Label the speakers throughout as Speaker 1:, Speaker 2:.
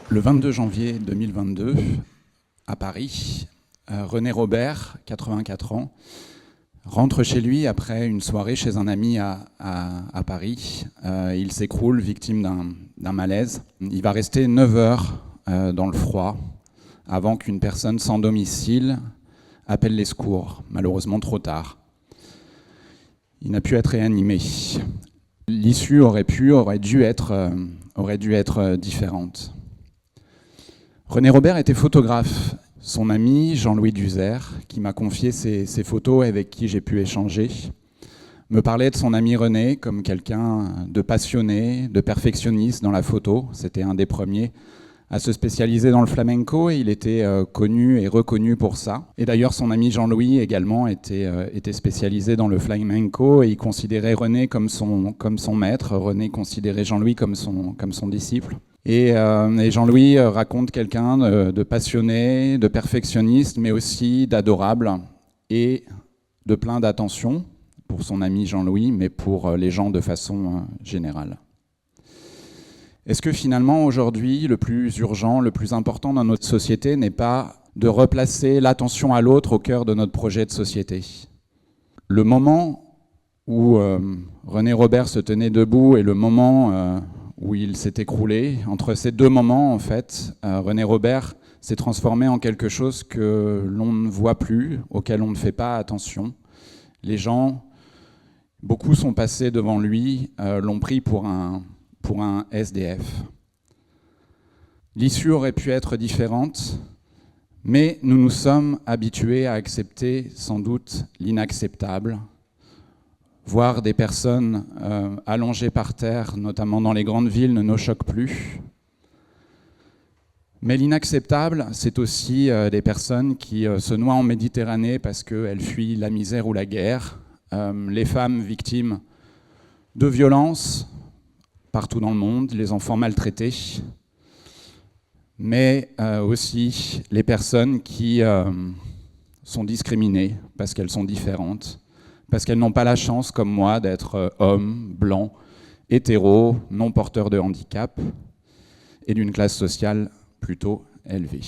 Speaker 1: Le 22 janvier 2022, à Paris, René Robert, 84 ans, rentre chez lui après une soirée chez un ami à Paris. Il s'écroule, victime d'un malaise. Il va rester 9 heures dans le froid avant qu'une personne sans domicile appelle les secours, malheureusement trop tard. Il n'a pu être réanimé. L'issue aurait dû être différente. René Robert était photographe. Son ami Jean-Louis Duzer, qui m'a confié ses photos et avec qui j'ai pu échanger, me parlait de son ami René comme quelqu'un de passionné, de perfectionniste dans la photo. C'était un des premiers à se spécialiser dans le flamenco et il était connu et reconnu pour ça. Et d'ailleurs, son ami Jean-Louis également était spécialisé dans le flamenco et il considérait René comme son maître. René considérait Jean-Louis comme son disciple. Et Jean-Louis raconte quelqu'un de passionné, de perfectionniste, mais aussi d'adorable et de plein d'attention pour son ami Jean-Louis, mais pour les gens de façon générale. Est-ce que finalement, aujourd'hui, le plus urgent, le plus important dans notre société n'est pas de replacer l'attention à l'autre au cœur de notre projet de société ? Le moment où René Robert se tenait debout et le moment où il s'est écroulé, entre ces deux moments, en fait, René Robert s'est transformé en quelque chose que l'on ne voit plus, auquel on ne fait pas attention. Les gens, beaucoup sont passés devant lui, l'ont pris pour un SDF. L'issue aurait pu être différente, mais nous nous sommes habitués à accepter sans doute l'inacceptable. Voir des personnes allongées par terre, notamment dans les grandes villes, ne nous choque plus. Mais l'inacceptable, c'est aussi des personnes qui se noient en Méditerranée parce qu'elles fuient la misère ou la guerre. Les femmes victimes de violences partout dans le monde, les enfants maltraités, mais aussi les personnes qui sont discriminées parce qu'elles sont différentes, parce qu'elles n'ont pas la chance, comme moi, d'être hommes, blancs, hétéros, non porteurs de handicap et d'une classe sociale plutôt élevée.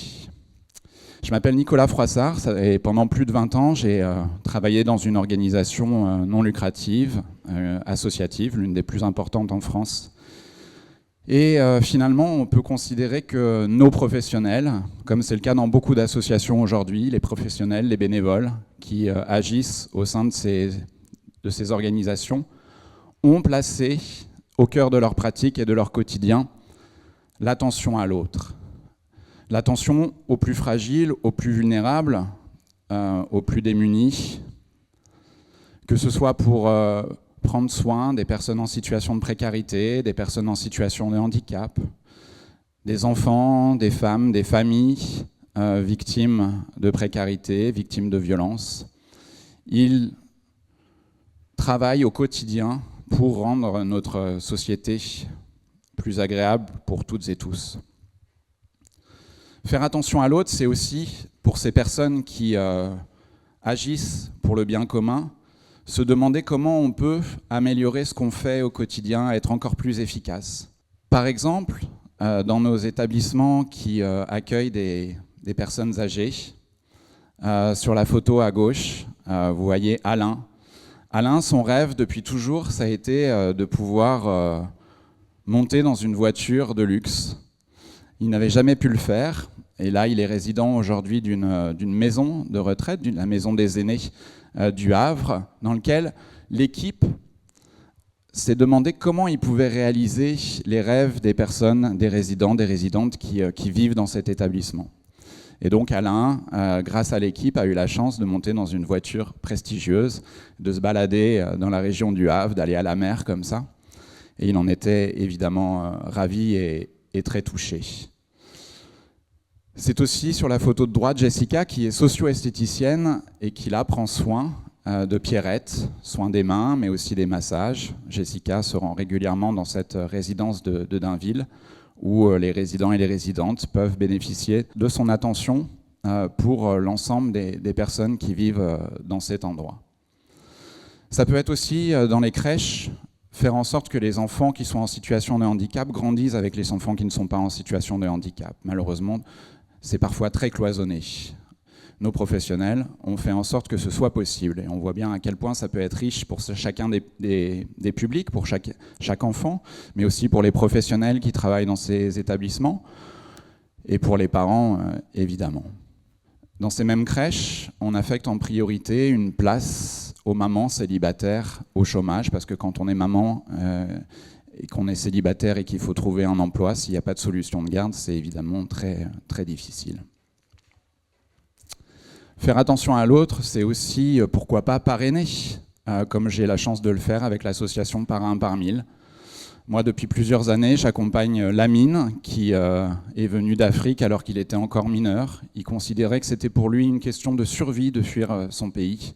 Speaker 1: Je m'appelle Nicolas Froissart et pendant plus de 20 ans, j'ai travaillé dans une organisation non lucrative, associative, l'une des plus importantes en France. Et finalement, on peut considérer que nos professionnels, comme c'est le cas dans beaucoup d'associations aujourd'hui, les professionnels, les bénévoles qui agissent au sein de ces organisations, ont placé au cœur de leur pratique et de leur quotidien l'attention à l'autre. L'attention aux plus fragiles, aux plus vulnérables, aux plus démunis, que ce soit pour prendre soin des personnes en situation de précarité, des personnes en situation de handicap, des enfants, des femmes, des familles victimes de précarité, victimes de violence. Ils travaillent au quotidien pour rendre notre société plus agréable pour toutes et tous. Faire attention à l'autre, c'est aussi, pour ces personnes qui agissent pour le bien commun, se demander comment on peut améliorer ce qu'on fait au quotidien, être encore plus efficace. Par exemple, dans nos établissements qui accueillent des personnes âgées, sur la photo à gauche, vous voyez Alain. Alain, son rêve depuis toujours, ça a été de pouvoir monter dans une voiture de luxe. Il n'avait jamais pu le faire, et là il est résident aujourd'hui d'une maison de retraite, la maison des aînés du Havre, dans lequel l'équipe s'est demandé comment ils pouvaient réaliser les rêves des personnes, des résidents, des résidentes qui vivent dans cet établissement. Et donc Alain, grâce à l'équipe, a eu la chance de monter dans une voiture prestigieuse, de se balader dans la région du Havre, d'aller à la mer comme ça. Et il en était évidemment ravi et très touché. C'est aussi sur la photo de droite Jessica qui est socio-esthéticienne et qui là prend soin de Pierrette, soin des mains mais aussi des massages. Jessica se rend régulièrement dans cette résidence de Dainville où les résidents et les résidentes peuvent bénéficier de son attention pour l'ensemble des personnes qui vivent dans cet endroit. Ça peut être aussi dans les crèches faire en sorte que les enfants qui sont en situation de handicap grandissent avec les enfants qui ne sont pas en situation de handicap. Malheureusement, c'est parfois très cloisonné. Nos professionnels ont fait en sorte que ce soit possible. Et on voit bien à quel point ça peut être riche pour chacun des publics, pour chaque enfant, mais aussi pour les professionnels qui travaillent dans ces établissements et pour les parents, évidemment. Dans ces mêmes crèches, on affecte en priorité une place aux mamans célibataires au chômage, parce que quand on est maman et qu'on est célibataire et qu'il faut trouver un emploi, s'il n'y a pas de solution de garde, c'est évidemment très, très difficile. Faire attention à l'autre, c'est aussi, pourquoi pas, parrainer, comme j'ai la chance de le faire avec l'association Parrain par 1000. Moi, depuis plusieurs années, j'accompagne Lamine, qui est venu d'Afrique alors qu'il était encore mineur. Il considérait que c'était pour lui une question de survie de fuir son pays.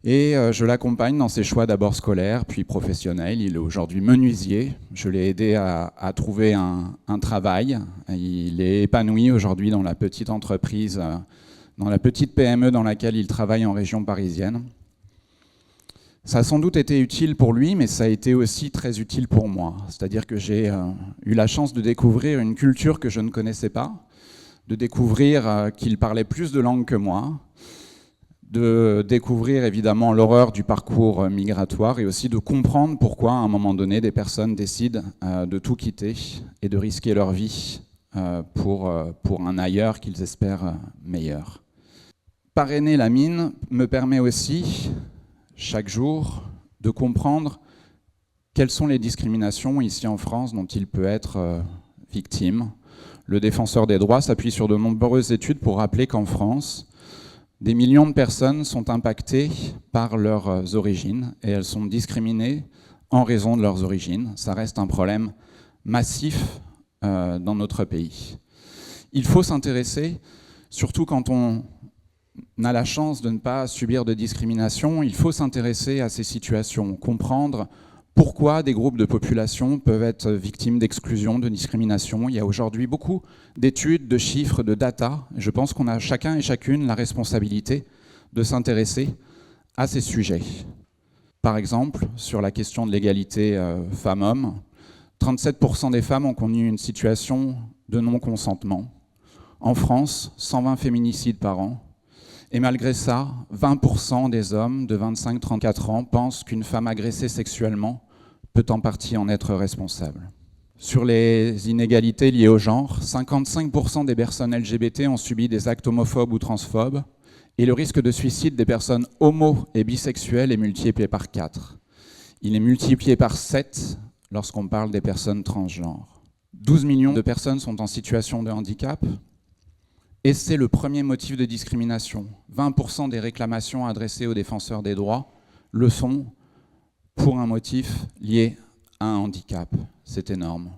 Speaker 1: Et je l'accompagne dans ses choix d'abord scolaires, puis professionnels. Il est aujourd'hui menuisier. Je l'ai aidé à trouver un travail. Il est épanoui aujourd'hui dans la petite entreprise, dans la petite PME dans laquelle il travaille en région parisienne. Ça a sans doute été utile pour lui, mais ça a été aussi très utile pour moi. C'est-à-dire que j'ai eu la chance de découvrir une culture que je ne connaissais pas, de découvrir qu'il parlait plus de langues que moi, de découvrir évidemment l'horreur du parcours migratoire et aussi de comprendre pourquoi à un moment donné des personnes décident de tout quitter et de risquer leur vie pour un ailleurs qu'ils espèrent meilleur. Parrainer Lamine me permet aussi, chaque jour, de comprendre quelles sont les discriminations ici en France dont il peut être victime. Le défenseur des droits s'appuie sur de nombreuses études pour rappeler qu'en France, des millions de personnes sont impactées par leurs origines et elles sont discriminées en raison de leurs origines. Ça reste un problème massif dans notre pays. Il faut s'intéresser, surtout quand on a la chance de ne pas subir de discrimination, il faut s'intéresser à ces situations, comprendre pourquoi des groupes de population peuvent être victimes d'exclusion, de discrimination. Il y a aujourd'hui beaucoup d'études, de chiffres, de data. Je pense qu'on a chacun et chacune la responsabilité de s'intéresser à ces sujets. Par exemple, sur la question de l'égalité femmes-hommes, 37% des femmes ont connu une situation de non-consentement. En France, 120 féminicides par an. Et malgré ça, 20% des hommes de 25-34 ans pensent qu'une femme agressée sexuellement peut en partie en être responsable. Sur les inégalités liées au genre, 55% des personnes LGBT ont subi des actes homophobes ou transphobes, et le risque de suicide des personnes homo- et bisexuelles est multiplié par 4. Il est multiplié par 7 lorsqu'on parle des personnes transgenres. 12 millions de personnes sont en situation de handicap, et c'est le premier motif de discrimination. 20% des réclamations adressées aux défenseurs des droits le sont pour un motif lié à un handicap. C'est énorme.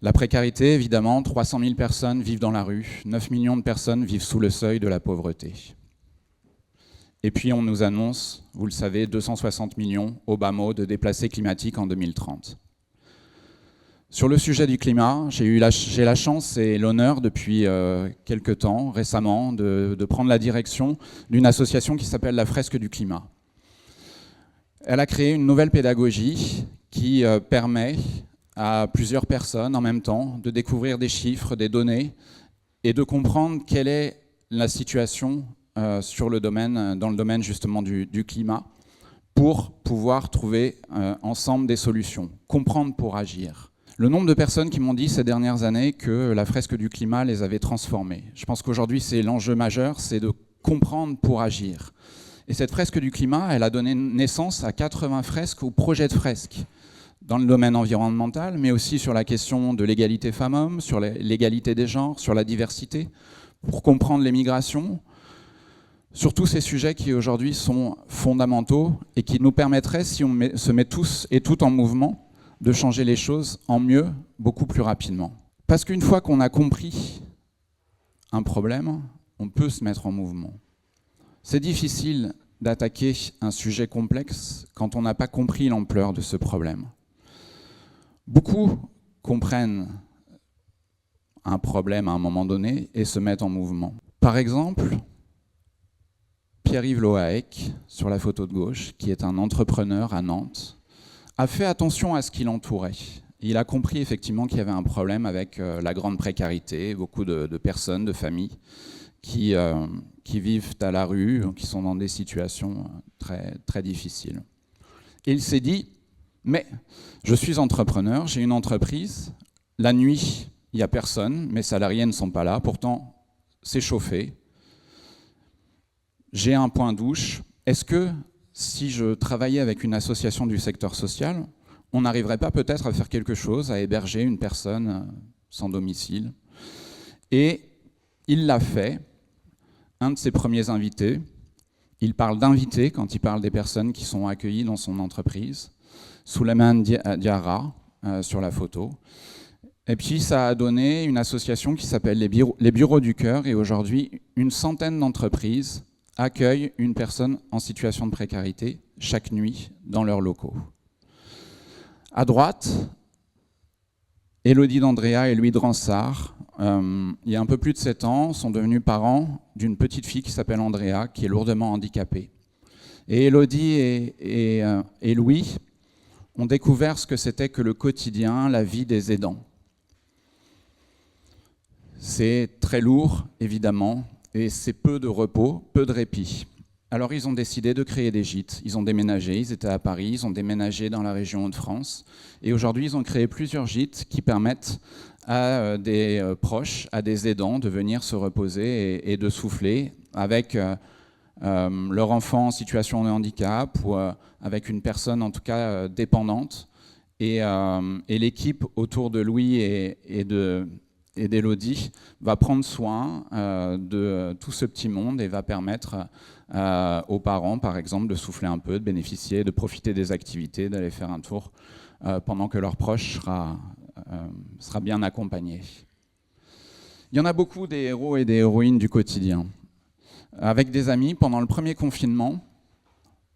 Speaker 1: La précarité, évidemment, 300 000 personnes vivent dans la rue, 9 millions de personnes vivent sous le seuil de la pauvreté. Et puis on nous annonce, vous le savez, 260 millions au bas mot de déplacés climatiques en 2030. Sur le sujet du climat, j'ai la chance et l'honneur depuis quelques temps, récemment, de prendre la direction d'une association qui s'appelle la Fresque du climat. Elle a créé une nouvelle pédagogie qui permet à plusieurs personnes en même temps de découvrir des chiffres, des données et de comprendre quelle est la situation dans le domaine justement du climat pour pouvoir trouver ensemble des solutions, comprendre pour agir. Le nombre de personnes qui m'ont dit ces dernières années que la fresque du climat les avait transformées. Je pense qu'aujourd'hui, c'est l'enjeu majeur, c'est de comprendre pour agir. Et cette fresque du climat, elle a donné naissance à 80 fresques ou projets de fresques dans le domaine environnemental, mais aussi sur la question de l'égalité femmes-hommes, sur l'égalité des genres, sur la diversité, pour comprendre les migrations, sur tous ces sujets qui aujourd'hui sont fondamentaux et qui nous permettraient, si on se met tous et toutes en mouvement, de changer les choses en mieux, beaucoup plus rapidement. Parce qu'une fois qu'on a compris un problème, on peut se mettre en mouvement. C'est difficile d'attaquer un sujet complexe quand on n'a pas compris l'ampleur de ce problème. Beaucoup comprennent un problème à un moment donné et se mettent en mouvement. Par exemple, Pierre-Yves Loaec, sur la photo de gauche, qui est un entrepreneur à Nantes, a fait attention à ce qui l'entourait. Il a compris effectivement qu'il y avait un problème avec la grande précarité, beaucoup de personnes, de familles qui vivent à la rue, qui sont dans des situations très, très difficiles. Et il s'est dit, mais je suis entrepreneur, j'ai une entreprise, la nuit, il n'y a personne, mes salariés ne sont pas là, pourtant c'est chauffé. J'ai un point douche. Est-ce que si je travaillais avec une association du secteur social, on n'arriverait pas peut-être à faire quelque chose, à héberger une personne sans domicile? Et il l'a fait. Un de ses premiers invités, il parle d'invités quand il parle des personnes qui sont accueillies dans son entreprise, Souleymane Diarra sur la photo. Et puis ça a donné une association qui s'appelle les Bureaux du Cœur, et aujourd'hui une centaine d'entreprises accueillent une personne en situation de précarité chaque nuit dans leurs locaux. À droite, Élodie d'Andrea et Louis de Ransard, il y a un peu plus de 7 ans, sont devenus parents d'une petite fille qui s'appelle Andrea, qui est lourdement handicapée. Et Élodie et Louis ont découvert ce que c'était que le quotidien, la vie des aidants. C'est très lourd, évidemment, et c'est peu de repos, peu de répit. Alors ils ont décidé de créer des gîtes. Ils ont déménagé, ils étaient à Paris, ils ont déménagé dans la région Hauts-de-France. Et aujourd'hui, ils ont créé plusieurs gîtes qui permettent à des proches, à des aidants, de venir se reposer et de souffler avec leur enfant en situation de handicap ou avec une personne en tout cas dépendante. Et l'équipe autour de Louis et d'Élodie va prendre soin de tout ce petit monde et va permettre aux parents, par exemple, de souffler un peu, de bénéficier, de profiter des activités, d'aller faire un tour pendant que leur proche sera bien accompagné. Il y en a beaucoup des héros et des héroïnes du quotidien. Avec des amis, pendant le premier confinement,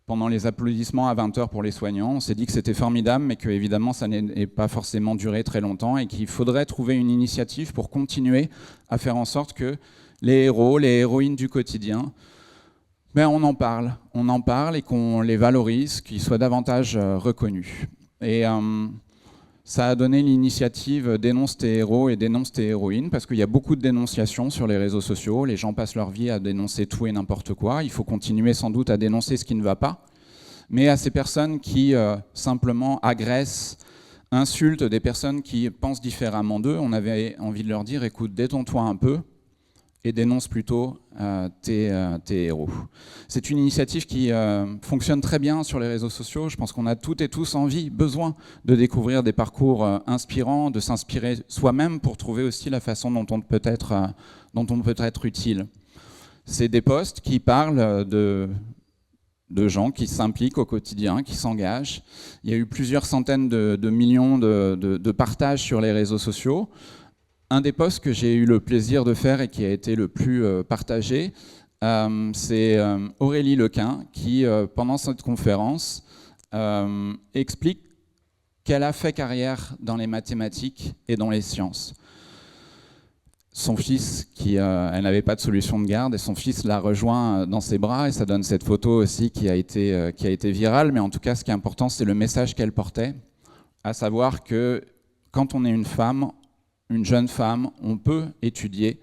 Speaker 1: pendant les applaudissements à 20h pour les soignants, on s'est dit que c'était formidable, mais que évidemment ça n'est pas forcément duré très longtemps et qu'il faudrait trouver une initiative pour continuer à faire en sorte que les héros, les héroïnes du quotidien, on en parle et qu'on les valorise, qu'ils soient davantage reconnus. Et ça a donné l'initiative Dénonce tes héros et Dénonce tes héroïnes, parce qu'il y a beaucoup de dénonciations sur les réseaux sociaux. Les gens passent leur vie à dénoncer tout et n'importe quoi. Il faut continuer sans doute à dénoncer ce qui ne va pas. Mais à ces personnes qui simplement agressent, insultent des personnes qui pensent différemment d'eux, on avait envie de leur dire, écoute, détends-toi un peu et dénonce plutôt tes héros. C'est une initiative qui fonctionne très bien sur les réseaux sociaux. Je pense qu'on a toutes et tous envie, besoin de découvrir des parcours inspirants, de s'inspirer soi-même pour trouver aussi la façon dont on peut être utile. C'est des posts qui parlent de gens qui s'impliquent au quotidien, qui s'engagent. Il y a eu plusieurs centaines de millions de partages sur les réseaux sociaux. Un des posts que j'ai eu le plaisir de faire et qui a été le plus partagé, c'est Aurélie Lequin qui, pendant cette conférence, explique qu'elle a fait carrière dans les mathématiques et dans les sciences. Son fils, elle n'avait pas de solution de garde, et son fils l'a rejoint dans ses bras, et ça donne cette photo aussi qui a été virale, mais en tout cas, ce qui est important, c'est le message qu'elle portait, à savoir que quand on est une jeune femme, on peut étudier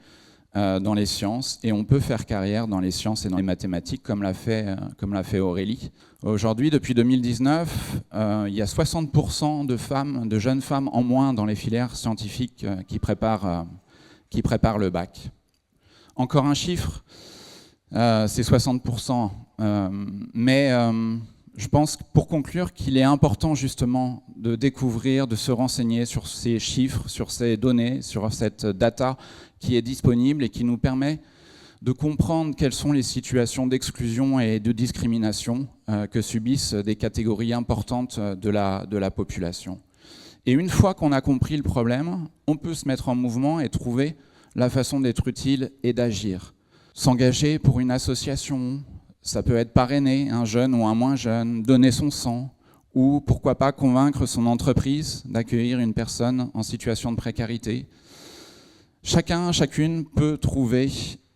Speaker 1: dans les sciences et on peut faire carrière dans les sciences et dans les mathématiques comme l'a fait Aurélie. Aujourd'hui, depuis 2019, il y a 60% de jeunes femmes en moins dans les filières scientifiques qui préparent le bac. Encore un chiffre, c'est 60%. Mais je pense, pour conclure, qu'il est important justement de découvrir, de se renseigner sur ces chiffres, sur ces données, sur cette data qui est disponible et qui nous permet de comprendre quelles sont les situations d'exclusion et de discrimination que subissent des catégories importantes de la population. Et une fois qu'on a compris le problème, on peut se mettre en mouvement et trouver la façon d'être utile et d'agir. S'engager pour une association, ça peut être parrainer un jeune ou un moins jeune, donner son sang, ou pourquoi pas convaincre son entreprise d'accueillir une personne en situation de précarité. Chacun, chacune peut trouver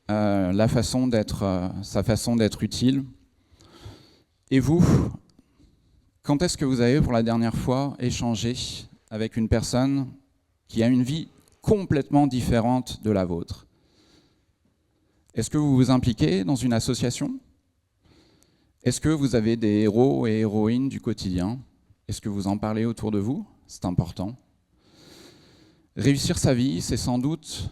Speaker 1: sa façon d'être utile. Et vous, quand est-ce que vous avez pour la dernière fois échangé avec une personne qui a une vie complètement différente de la vôtre? Est-ce que vous vous impliquez dans une association? Est-ce que vous avez des héros et héroïnes du quotidien? Est-ce que vous en parlez autour de vous? C'est important. Réussir sa vie, c'est sans doute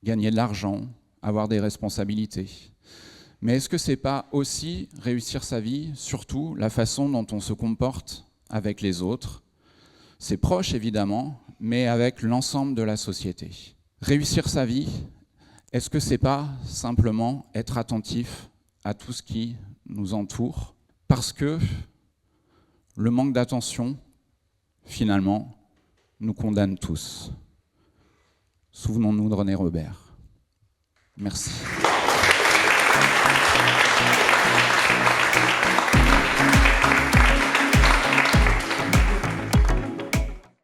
Speaker 1: gagner de l'argent, avoir des responsabilités. Mais est-ce que c'est pas aussi réussir sa vie, surtout la façon dont on se comporte avec les autres? C'est proche évidemment, mais avec l'ensemble de la société. Réussir sa vie, est-ce que c'est pas simplement être attentif à tout ce qui nous entoure? Parce que le manque d'attention, finalement, nous condamne tous. Souvenons-nous de René Robert. Merci.